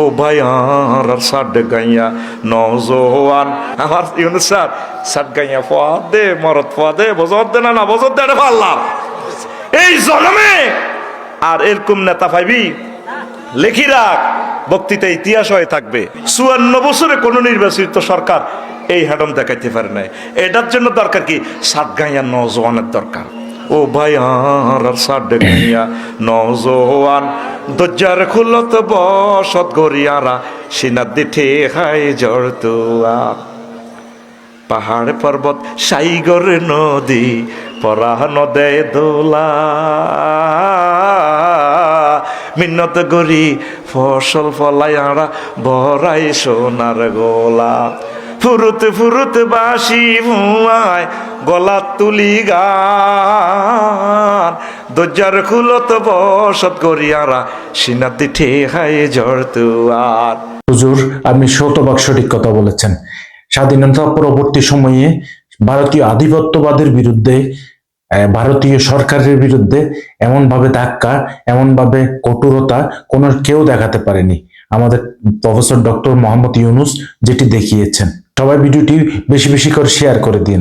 ও ভাই আর সাত গাইয়া নজওয়ান আমার ইউনুস স্যার সাত গাইয়া ফোয়াদ দে মরদ ফোয়াদ দে বজর দে না বজর দে পারলাম এই জন্মে আর এরকম নেতা পাইবি লেখি রাখ বক্তৃতা ইতিহাস হয়ে থাকবে 54 বছরে কোন নির্বাচিত সরকার এই হ্যাডম দেখাইতে পারে নাই। এটার জন্য দরকার কি সাত গাইয়া নজওয়ানের দরকার। ও ভাই আর সাত গাইয়া নজওয়ান দজ্জার খুলত বসত গরিয়ারা সিনার দিঠে হাই জড়তুয়া পাহাড় পর্বত সাইগর নদী পরা নদে দোলা মিন্নত গরি ফসল ফলাইয়ারা বড়াই সোনার গোলা ফুরুত ফুরুত বাসি ভুয়ায় গলা তুলি গান দজ্জার খুলত বসত করিয়ারা সিনাতি ঠেহাই জড়তুয়ার। হুজুর, আপনি শতভাগ সঠিক কথা বলেছেন। স্বাধীনতা পরবর্তী সময়ে ভারতীয় আধিপত্যবাদের বিরুদ্ধে, ভারতীয় সরকারের বিরুদ্ধে এমনভাবে ধাক্কা, এমনভাবে কঠোরতা কোনো কেউ দেখাতে পারেনি আমাদের প্রফেসর ডক্টর মোহাম্মদ ইউনূস যেটি দেখিয়েছেন। সবাই ভিডিওটি বেশি বেশি করে শেয়ার করে দিন।